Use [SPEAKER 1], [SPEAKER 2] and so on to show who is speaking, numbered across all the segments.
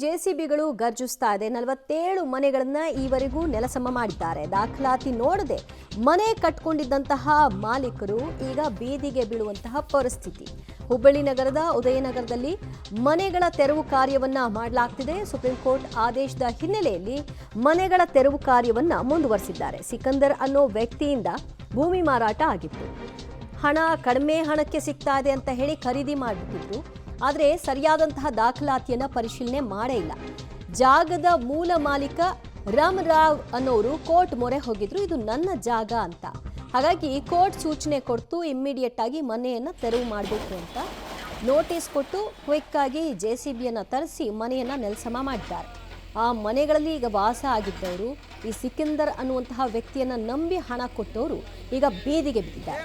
[SPEAKER 1] ಜೆಸಿಬಿಗಳು ಗರ್ಜಿಸ್ತಾ ಇದೆ. 47 ಮನೆಗಳನ್ನ ಈವರೆಗೂ ನೆಲಸಮ ಮಾಡಿದ್ದಾರೆ. ದಾಖಲಾತಿ ನೋಡದೆ ಮನೆ ಕಟ್ಕೊಂಡಿದ್ದಂತಹ ಮಾಲೀಕರು ಈಗ ಬೀದಿಗೆ ಬೀಳುವಂತಹ ಪರಿಸ್ಥಿತಿ. ಹುಬ್ಬಳ್ಳಿ ನಗರದ ಉದಯನಗರದಲ್ಲಿ ಮನೆಗಳ ತೆರವು ಕಾರ್ಯವನ್ನ ಮಾಡಲಾಗ್ತಿದೆ. ಸುಪ್ರೀಂ ಕೋರ್ಟ್ ಆದೇಶದ ಹಿನ್ನೆಲೆಯಲ್ಲಿ ಮನೆಗಳ ತೆರವು ಕಾರ್ಯವನ್ನ ಮುಂದುವರಿಸಿದ್ದಾರೆ. ಸಿಕಂದರ್ ಅನ್ನೋ ವ್ಯಕ್ತಿಯಿಂದ ಭೂಮಿ ಮಾರಾಟ ಆಗಿತ್ತು. ಹಣ ಕಡಿಮೆ ಹಣಕ್ಕೆ ಸಿಗ್ತಾ ಇದೆ ಅಂತ ಹೇಳಿ ಖರೀದಿ ಮಾಡಿಬಿಟ್ಟಿದ್ರು. ಆದರೆ ಸರಿಯಾದಂತಹ ದಾಖಲಾತಿಯನ್ನ ಪರಿಶೀಲನೆ ಮಾಡೇ ಇಲ್ಲ. ಜಾಗದ ಮೂಲ ಮಾಲೀಕ ರಾಮರಾವ್ ಅನ್ನೋರು ಕೋರ್ಟ್ ಮೊರೆ ಹೋಗಿದ್ರು, ಇದು ನನ್ನ ಜಾಗ ಅಂತ. ಹಾಗಾಗಿ ಕೋರ್ಟ್ ಸೂಚನೆ ಕೊಟ್ಟು ಇಮ್ಮಿಡಿಯೇಟ್ ಆಗಿ ಮನೆಯನ್ನ ತೆರವು ಮಾಡಬೇಕು ಅಂತ ನೋಟಿಸ್ ಕೊಟ್ಟು ಕ್ವಿಕ್ ಆಗಿ ಜೆಸಿಬಿಯನ್ನ ತರಿಸಿ ಮನೆಯನ್ನ ನೆಲಸಮ ಮಾಡಿದ್ದಾರೆ. ಆ ಮನೆಗಳಲ್ಲಿ ಈಗ ವಾಸ ಆಗಿದ್ದವರು, ಈ ಸಿಕಂದರ್ ಅನ್ನುವಂತಹ ವ್ಯಕ್ತಿಯನ್ನ ನಂಬಿ ಹಣ ಕೊಟ್ಟವರು ಈಗ ಬೀದಿಗೆ ಬಿದ್ದಿದ್ದಾರೆ.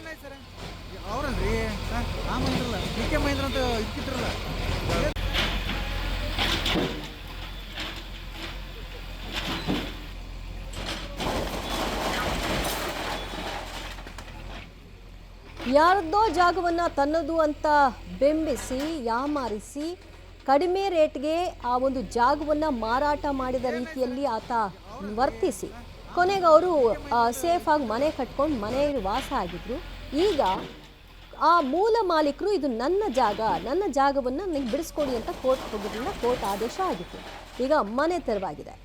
[SPEAKER 1] ಯಾರದ್ದೋ ಜಾಗವನ್ನ ತನ್ನದು ಅಂತ ಬೆಂಬಿಸಿ ಯಾಮಾರಿಸಿ ಕಡಿಮೆ ರೇಟ್ಗೆ ಆ ಒಂದು ಜಾಗವನ್ನ ಮಾರಾಟ ಮಾಡಿದ ರೀತಿಯಲ್ಲಿ ಆತ ವರ್ತಿಸಿ ಕೊನೆಗೆ ಅವರು ಸೇಫ್ ಆಗಿ ಮನೆ ಕಟ್ಕೊಂಡು ಮನೆಯಲ್ಲಿ ವಾಸ ಆಗಿದ್ರು. ಈಗ ಆ ಮೂಲ ಮಾಲೀಕರು ಇದು ನನ್ನ ಜಾಗವನ್ನು ನನಗೆ ಬಿಡಿಸ್ಕೊಡಿ ಅಂತ ಕೋರ್ಟ್ ಹೋಗೋದ್ರಿಂದ ಕೋರ್ಟ್ ಆದೇಶ ಆಗಿತ್ತು. ಈಗ ಮನೆ ತೆರವಾಗಿದೆ.